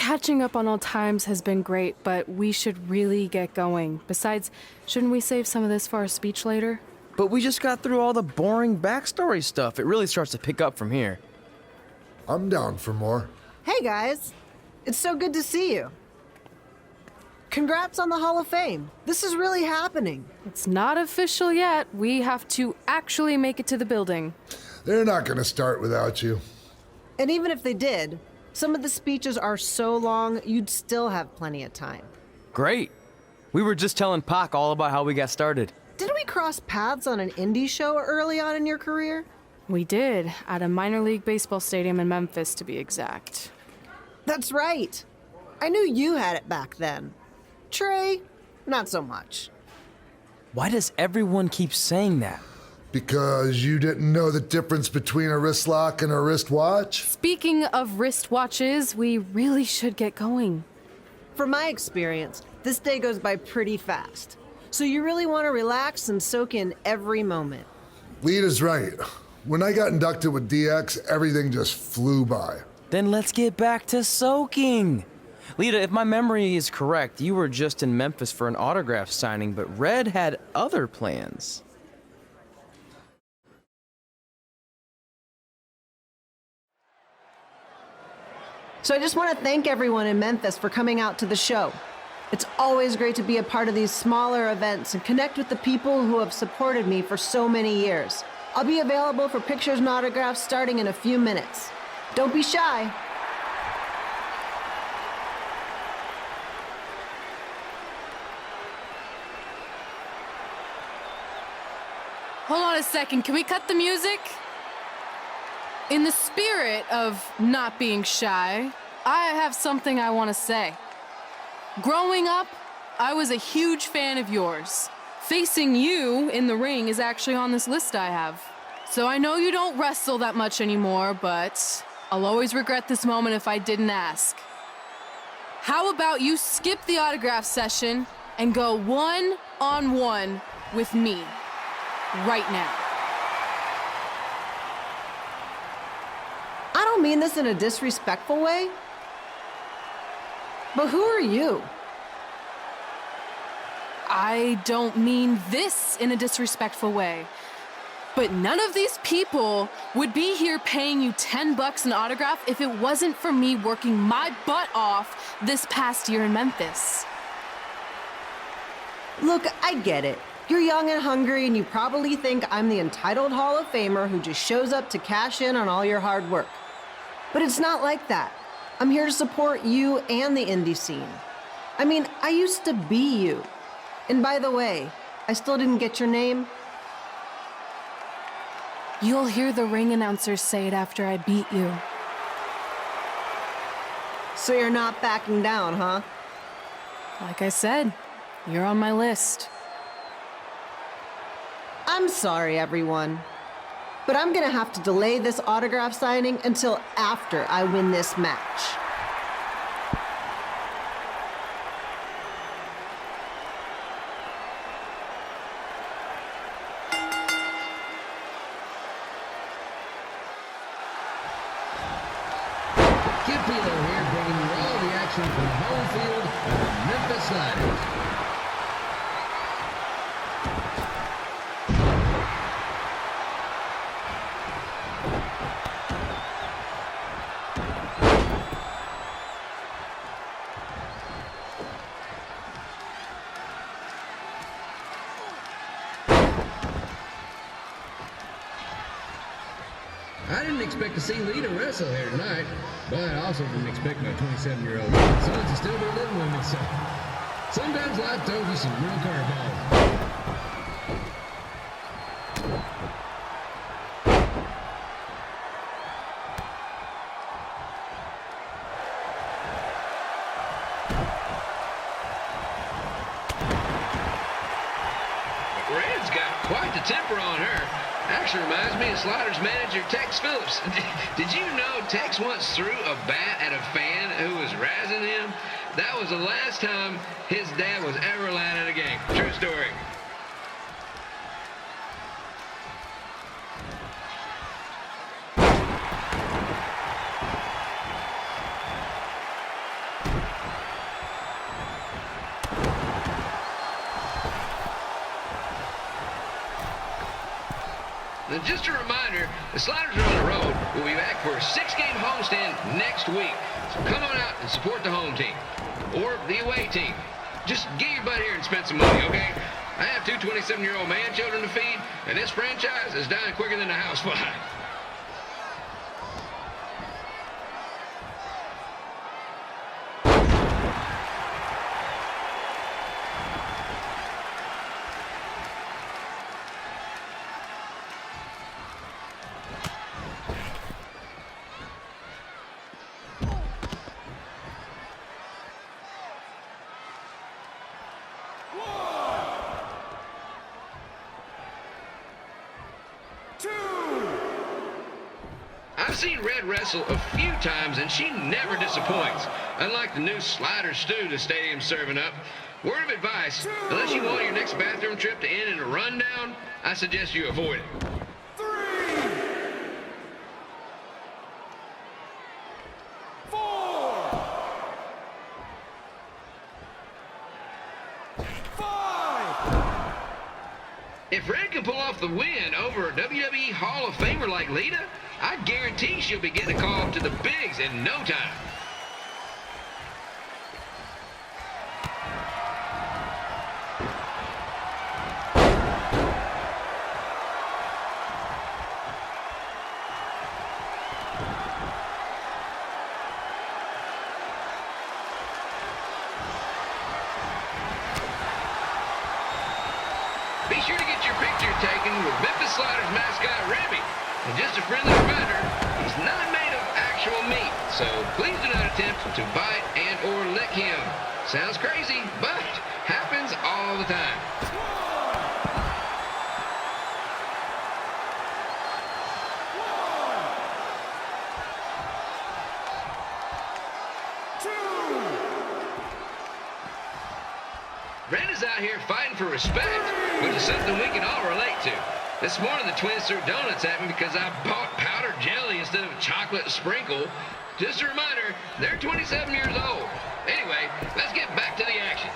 Catching up on old times has been great, but we should really get going. Besides, shouldn't we save some of this for our speech later? But we just got through all the boring backstory stuff. It really starts to pick up from here. I'm down for more. Hey guys, it's so good to see you. Congrats on the Hall of Fame. This is really happening. It's not official yet. We have to actually make it to the building. They're not gonna start without you. And even if they did, some of the speeches are so long, you'd still have plenty of time. Great. We were just telling Pac all about how we got started. Didn't we cross paths on an indie show early on in your career? We did, at a minor league baseball stadium in Memphis, to be exact. That's right. I knew you had it back then. Trey, not so much. Why does everyone keep saying that? Because you didn't know the difference between a wrist lock and a wristwatch? Speaking of wristwatches, we really should get going. From my experience, this day goes by pretty fast. So you really want to relax and soak in every moment. Lita's right. When I got inducted with DX, everything just flew by. Then let's get back to soaking. Lita, if my memory is correct, you were just in Memphis for an autograph signing, but Red had other plans. So I just want to thank everyone in Memphis for coming out to the show. It's always great to be a part of these smaller events and connect with the people who have supported me for so many years. I'll be available for pictures and autographs starting in a few minutes. Don't be shy. Hold on a second, can we cut the music? In the spirit of not being shy, I have something I want to say. Growing up, I was a huge fan of yours. Facing you in the ring is actually on this list I have. So I know you don't wrestle that much anymore, but I'll always regret this moment if I didn't ask. How about you skip the autograph session and go one-on-one with me right now? I don't mean this in a disrespectful way, but who are you? I don't mean this in a disrespectful way, but none of these people would be here paying you $10 an autograph if it wasn't for me working my butt off this past year in Memphis. Look, I get it. You're young and hungry, and you probably think I'm the entitled Hall of Famer who just shows up to cash in on all your hard work. But it's not like that. I'm here to support you and the indie scene. I mean, I used to be you. And by the way, I still didn't get your name. You'll hear the ring announcers say it after I beat you. So you're not backing down, huh? Like I said, you're on my list. I'm sorry, everyone. But I'm gonna have to delay this autograph signing until after I win this match. GamePlay here, bringing you all the action from the home field of the Memphis Sliders. I didn't expect to see Lita wrestle here tonight, but I also didn't expect my 27-year-old son to still be living with me, so sometimes life throws you some real curveballs. Red's got quite the temper on her. Actually reminds me of Sliders manager Tex Phillips. Did you know Tex once threw a bat at a fan who was razzing him? That was the last time his dad was ever allowed at a game. True story. And just a reminder, the Sliders are on the road. We'll be back for a 6-game homestand next week. So come on out and support the home team or the away team. Just get your butt here and spend some money, okay? I have 2 27-year-old man children to feed, and this franchise is dying quicker than a housefly. I've seen Red wrestle a few times, and she never disappoints. Unlike the new slider stew the stadium's serving up. Word of advice, unless you want your next bathroom trip to end in a rundown, I suggest you avoid it. 3, 4, 5. If Red can pull off the win over a WWE Hall of Famer like Lita, I guarantee she'll be getting a call up to the bigs in no time. Be sure to get your picture taken with Memphis Sliders mascot Remy. And just a friendly reminder, he's not made of actual meat, so please do not attempt to bite and or lick him. Sounds crazy, but happens all the time. 2. Red is out here fighting for respect, which is something we can all relate to. This morning, the twins threw donuts at me because I bought powdered jelly instead of chocolate sprinkle. Just a reminder, they're 27 years old. Anyway, let's get back to the action.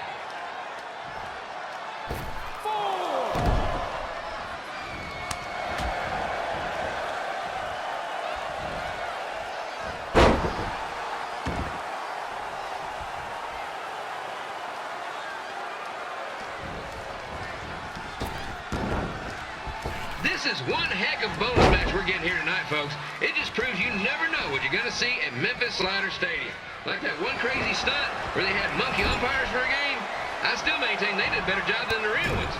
4. This is one heck of a bonus match we're getting here tonight, folks. It just proves you never know what you're going to see at Memphis Slider Stadium. Like that one crazy stunt where they had monkey umpires for a game. I still maintain they did a better job than the real ones.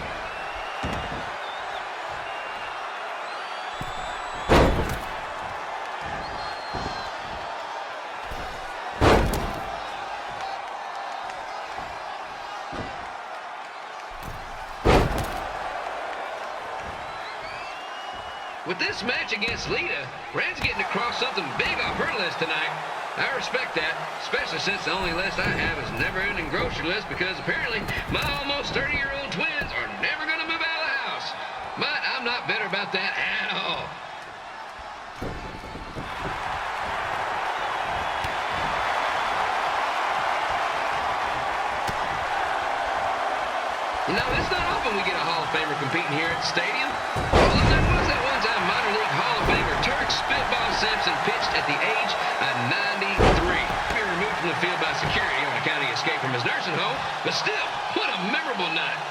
With this match against Lita, Red's getting across something big off her list tonight. I respect that, especially since the only list I have is never-ending grocery list because apparently my almost 30-year-old twins are never going to move out of the house. But I'm not bitter about that at all. You know, it's not often we get a Hall of Famer competing here at the stadium. Although there was that one-time minor league Hall of Famer Turk Spitball Simpson pitched at the age of 93. He was removed from the field by security on account of escape from his nursing home, but still, what a memorable night.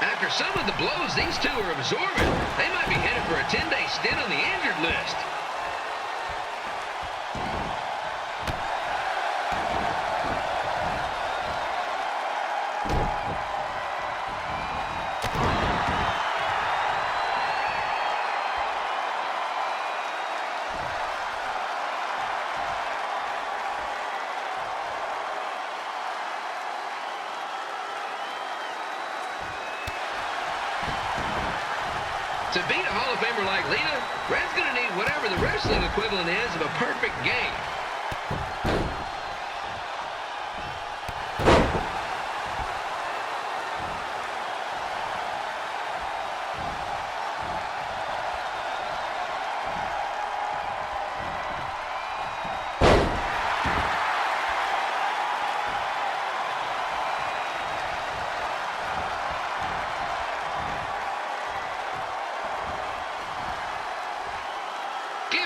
After some of the blows these two are absorbing, they might be headed for a 10-day stint on the injured list. To beat a Hall of Famer like Lita, Red's going to need whatever the wrestling equivalent is of a perfect game.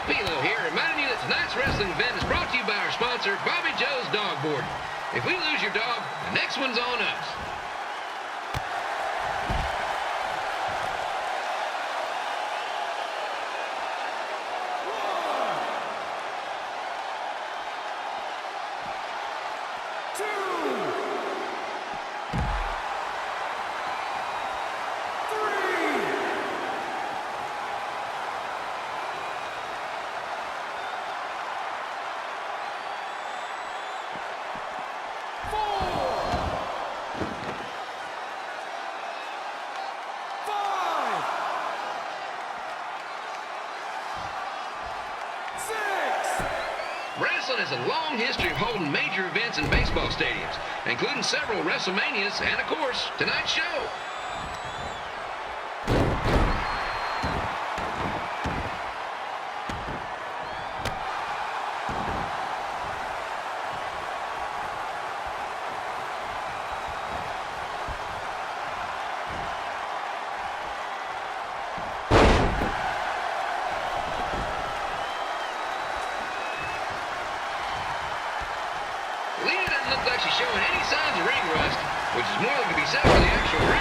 Pilo here, reminding you that tonight's wrestling event is brought to you by our sponsor, Bobby Joe's Dog Boarding. If we lose your dog, the next one's on us. Wrestling has a long history of holding major events in baseball stadiums, including several WrestleManias and, of course, tonight's show. Lita doesn't look like she's showing any signs of ring rust, which is more than can be said for the actual ring.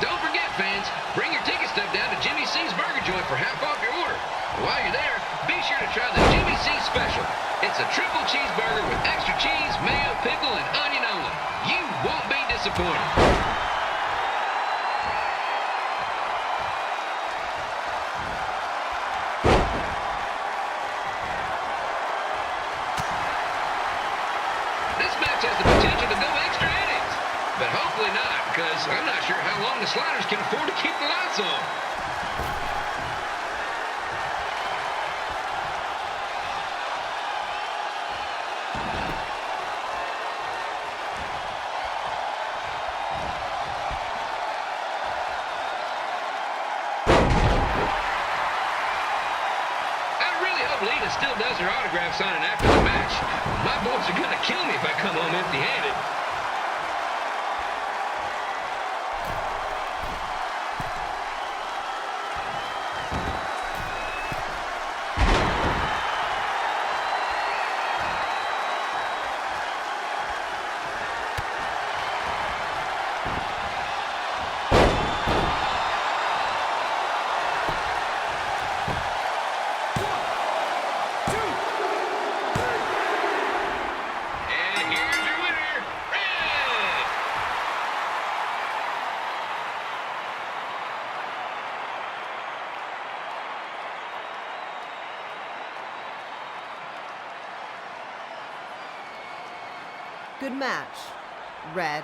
Don't forget, fans, bring your ticket stub down to Jimmy C's Burger Joint for half off your order. And while you're there, be sure to try the Jimmy C Special. It's a triple cheeseburger with extra cheese, mayo, pickle, and onion only. You won't be disappointed. This match has the potential to go extra innings, but hopefully not, because I'm not sure how long the Sliders can afford to keep the lights on. Lita still does her autograph signing after the match. My boys are gonna kill me if I come home empty-handed. Good match, Red.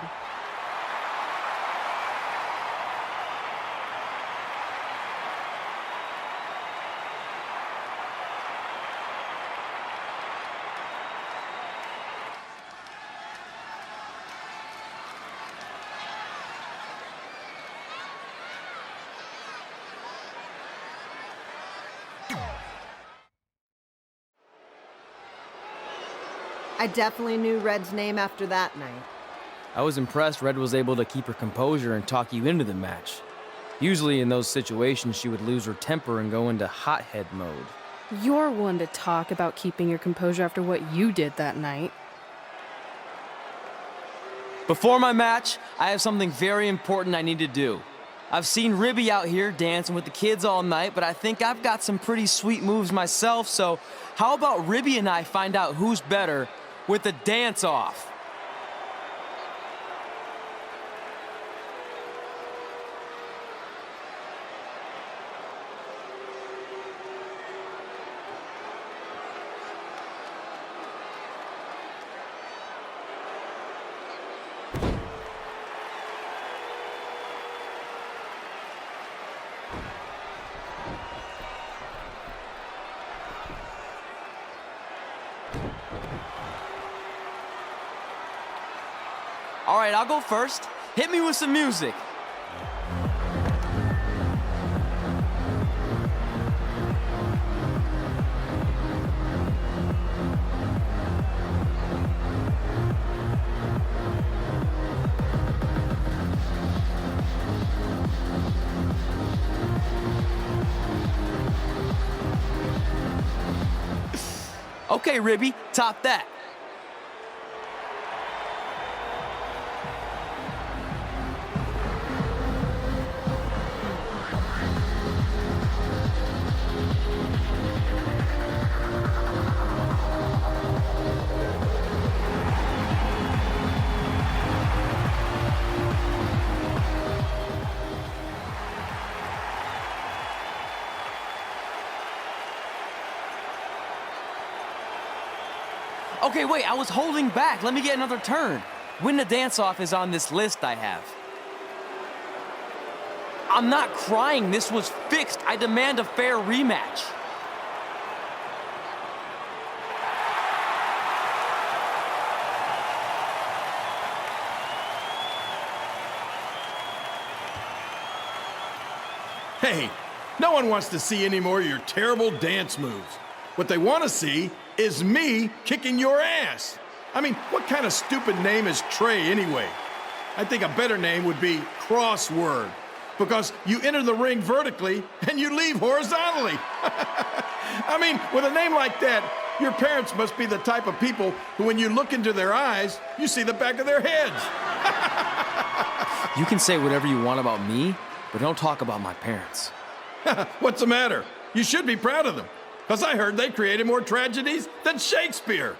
I definitely knew Red's name after that night. I was impressed Red was able to keep her composure and talk you into the match. Usually in those situations, she would lose her temper and go into hothead mode. You're one to talk about keeping your composure after what you did that night. Before my match, I have something very important I need to do. I've seen Ribby out here dancing with the kids all night, but I think I've got some pretty sweet moves myself, so how about Ribby and I find out who's better with the dance-off? All right, I'll go first. Hit me with some music. Okay, Ribby, top that. Okay, wait, I was holding back. Let me get another turn. Win the dance-off is on this list I have. I'm not crying. This was fixed. I demand a fair rematch. Hey, no one wants to see any more of your terrible dance moves. What they want to see is me kicking your ass. I mean, what kind of stupid name is Trey anyway? I think a better name would be Crossword, because you enter the ring vertically and you leave horizontally. I mean, with a name like that, your parents must be the type of people who, when you look into their eyes, you see the back of their heads. You can say whatever you want about me, but don't talk about my parents. What's the matter? You should be proud of them, because I heard they created more tragedies than Shakespeare.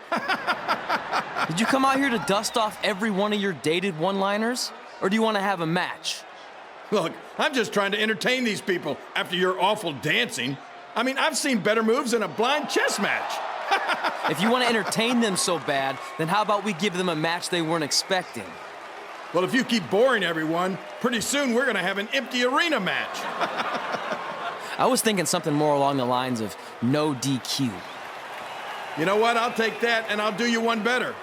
Did you come out here to dust off every one of your dated one-liners? Or do you want to have a match? Look, I'm just trying to entertain these people after your awful dancing. I mean, I've seen better moves in a blind chess match. If you want to entertain them so bad, then how about we give them a match they weren't expecting? Well, if you keep boring everyone, pretty soon we're going to have an empty arena match. I was thinking something more along the lines of no DQ. You know what? I'll take that, and I'll do you one better.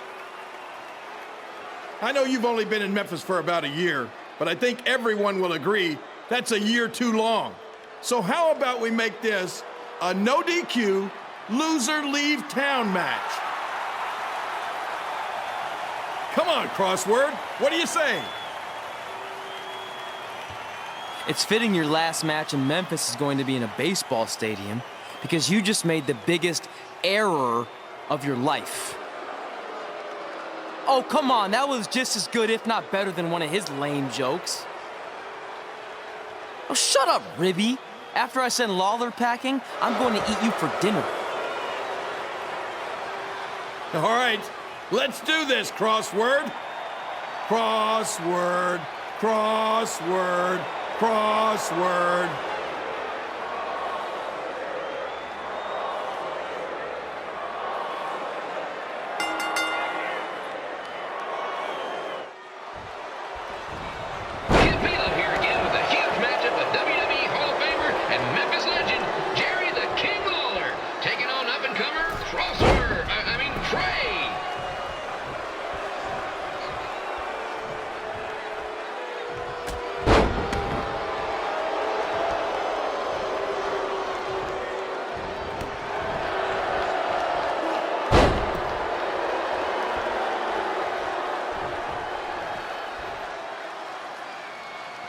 I know you've only been in Memphis for about a year, but I think everyone will agree that's a year too long. So how about we make this a no DQ, loser leave town match? Come on, Crossword. What do you say? It's fitting your last match in Memphis is going to be in a baseball stadium because you just made the biggest error of your life. Oh, come on, that was just as good, if not better, than one of his lame jokes. Oh, shut up, Ribby. After I send Lawler packing, I'm going to eat you for dinner. All right, let's do this, Crossword. Crossword, crossword, crossword. Kid Vila here again with a huge matchup with WWE Hall of Famer and Memphis legend Jerry the King Lawler taking on up-and-comer Trey.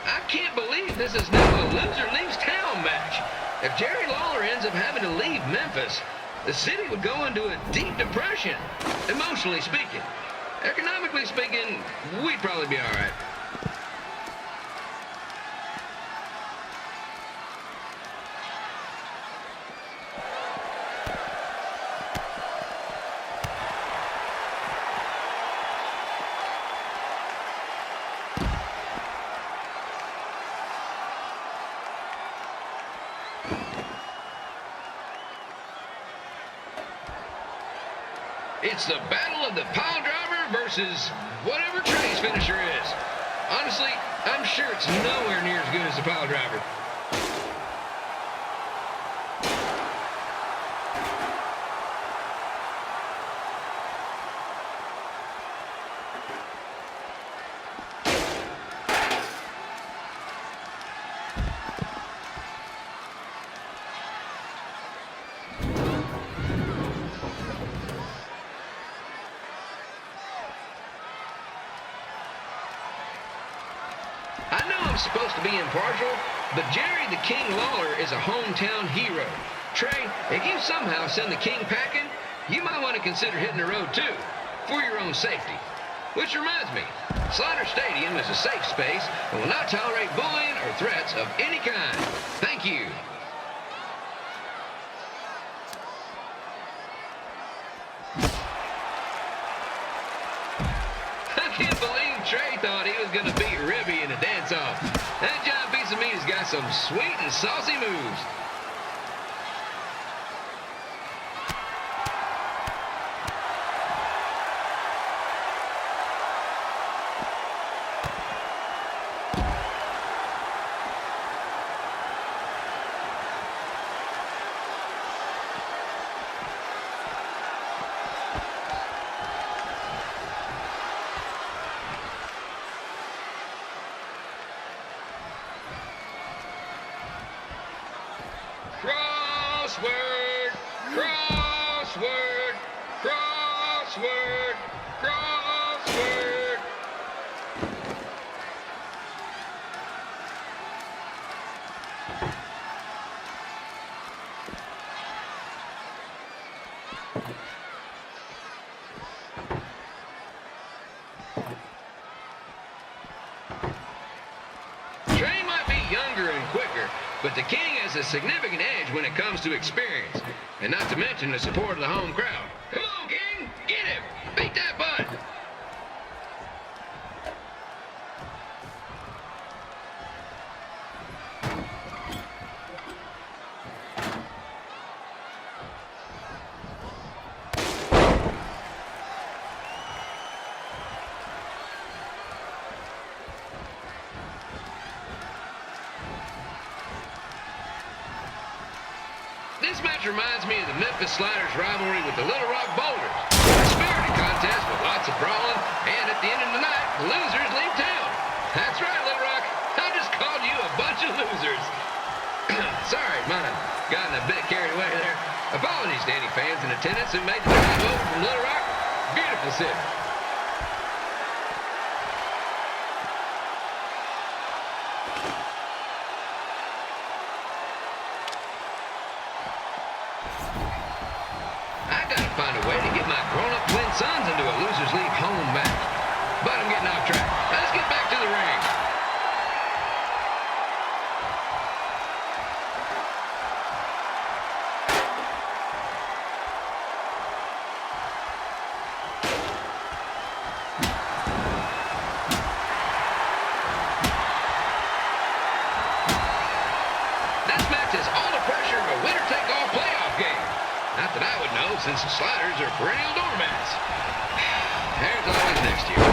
I can't believe this is now a loser leaves town match. If Jerry Lawler ends up having to leave Memphis, the city would go into a deep depression, emotionally speaking. Economically speaking, we'd probably be all right. It's the battle of the pile driver versus whatever Trey's finisher is. Honestly, I'm sure it's nowhere near as good as the pile driver. I know I'm supposed to be impartial, but Jerry the King Lawler is a hometown hero. Trey, if you somehow send the King packing, you might want to consider hitting the road too, for your own safety. Which reminds me, Slaughter Stadium is a safe space and will not tolerate bullying or threats of any kind. Thank you. I can't believe Trey thought he was going to beat Ribby in a dance-off. That giant piece of meat has got some sweet and saucy moves. Crossword, crossword, crossword, crossword. Trey might be younger and quicker, but the King has a significant edge when it comes to experience, and not to mention the support of the home crowd. Come on, King, get him! Beat that butt! This match reminds me of the Memphis Sliders rivalry with the Little Rock Boulders. A spirited contest with lots of brawling, and at the end of the night, the losers leave town. That's right, Little Rock. I just called you a bunch of losers. Sorry, might have gotten a bit carried away there. Apologies to any fans in attendance who made the drive over from Little Rock. Beautiful city. Find a way to get my grown-up twin sons into a losers league home match. But I'm getting off track. Let's get back to the ring. This match has all the pressure of a winner-take-all playoff game. Not that I would know, since the Sliders are perennial doormats. There's always next year.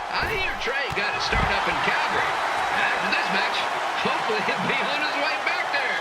I hear Trey got his start up in Calgary. After this match, hopefully he'll be on his way back there.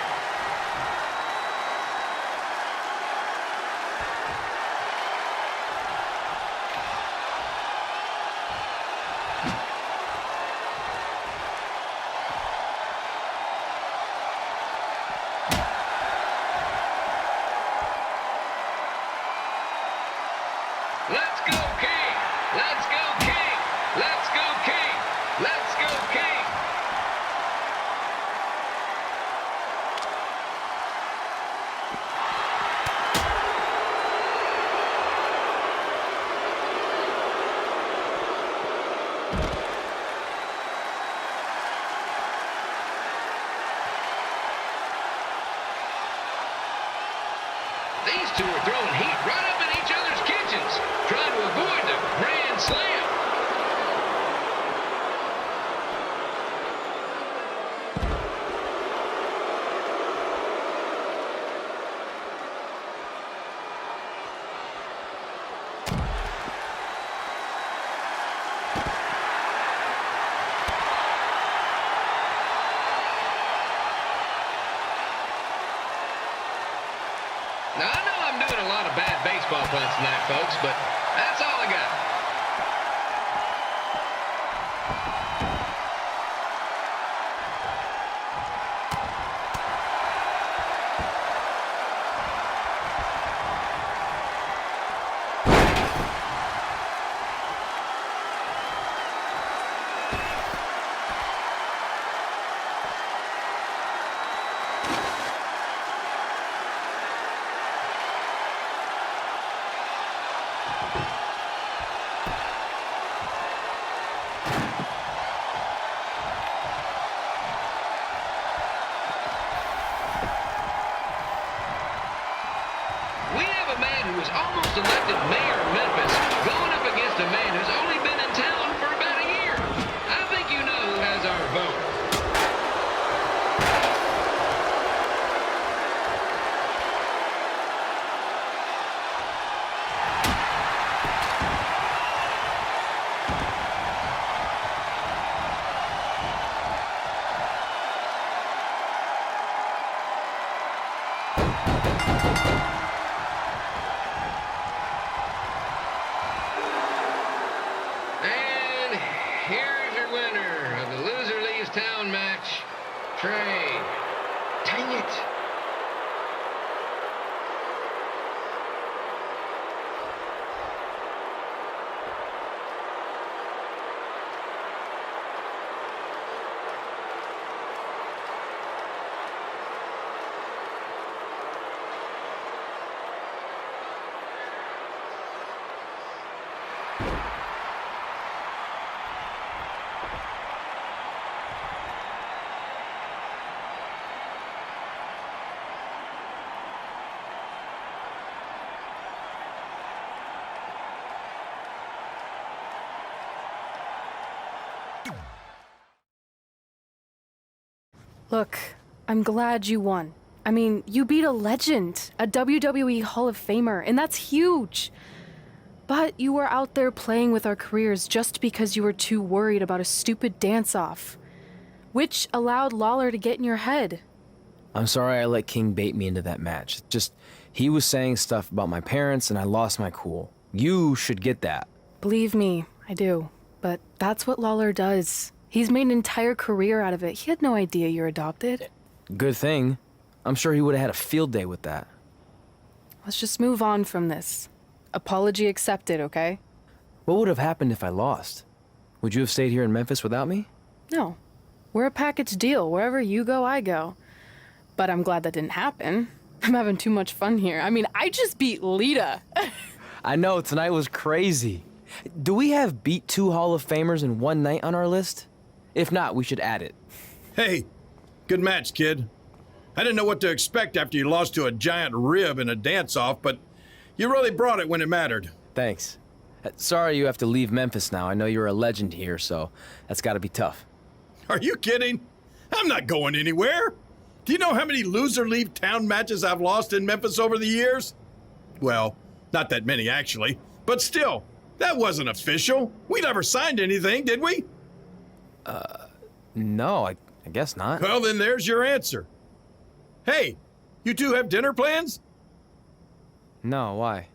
These two are throwing heat right up in each other's kitchens, trying to avoid the Grand Slam. Now, I know I'm doing a lot of bad baseball puns tonight, folks, but that's all I got. We have a man who was almost elected mayor of Memphis going up against a man who's only been in town for about a year. I think you know who has our vote. And here's your winner of the Loser Leaves Town match, Trey. Dang it. Look, I'm glad you won. I mean, you beat a legend, a WWE Hall of Famer, and that's huge. But you were out there playing with our careers just because you were too worried about a stupid dance-off, which allowed Lawler to get in your head. I'm sorry I let King bait me into that match. Just, he was saying stuff about my parents and I lost my cool. You should get that. Believe me, I do. But that's what Lawler does. He's made an entire career out of it. He had no idea you're adopted. Good thing. I'm sure he would have had a field day with that. Let's just move on from this. Apology accepted, okay? What would have happened if I lost? Would you have stayed here in Memphis without me? No. We're a package deal. Wherever you go, I go. But I'm glad that didn't happen. I'm having too much fun here. I mean, I just beat Lita. I know, tonight was crazy. Do we have beat 2 Hall of Famers in one night on our list? If not, we should add it. Hey, good match, kid. I didn't know what to expect after you lost to a giant rib in a dance-off, but you really brought it when it mattered. Thanks. Sorry you have to leave Memphis now. I know you're a legend here, so that's gotta be tough. Are you kidding? I'm not going anywhere. Do you know how many loser leave town matches I've lost in Memphis over the years? Well, not that many actually, but still, that wasn't official. We never signed anything, did we? No, I guess not. Well, then there's your answer. Hey, you two have dinner plans? No, why?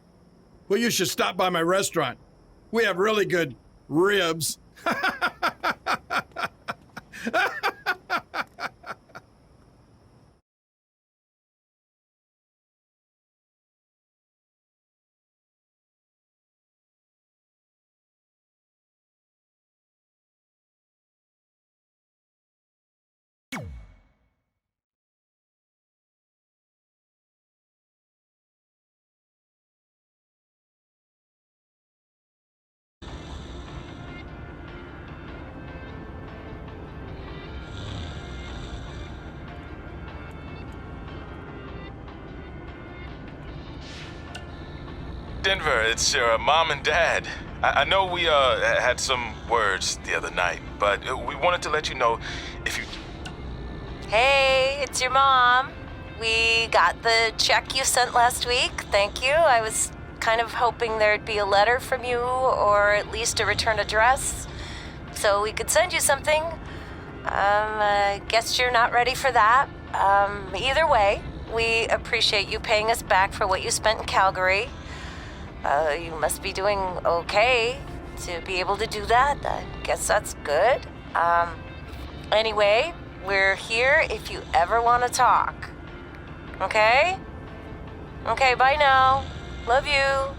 Well, you should stop by my restaurant. We have really good ribs. Denver, it's your mom and dad. I know we had some words the other night, but we wanted to let you know if you... Hey, it's your mom. We got the check you sent last week. Thank you. I was kind of hoping there'd be a letter from you or at least a return address so we could send you something. I guess you're not ready for that. Either way, we appreciate you paying us back for what you spent in Calgary. You must be doing okay to be able to do that. I guess that's good. Anyway, we're here if you ever want to talk. Okay? Okay, bye now. Love you.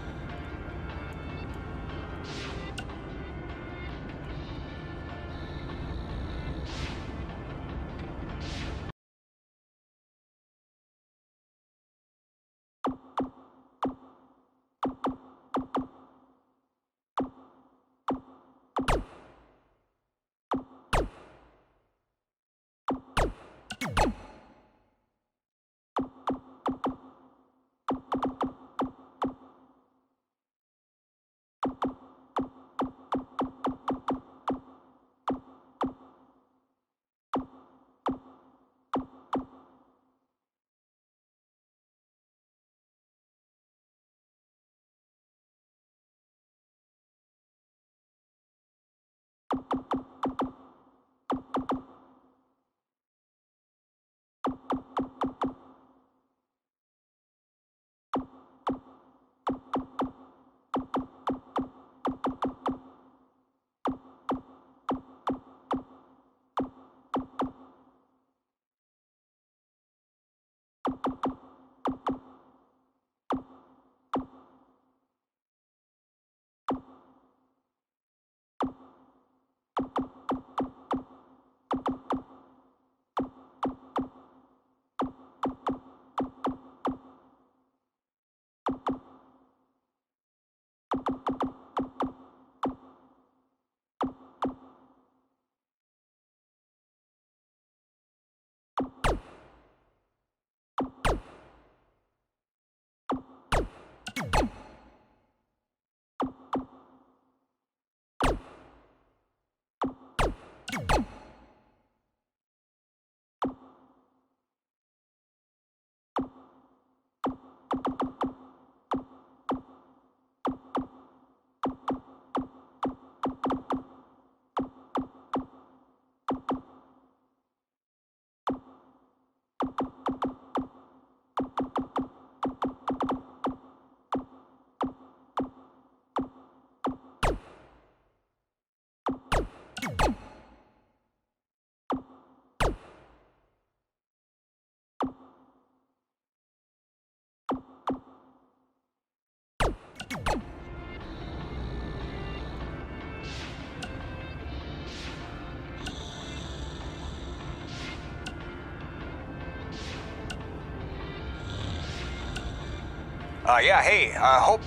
Yeah, hey, hope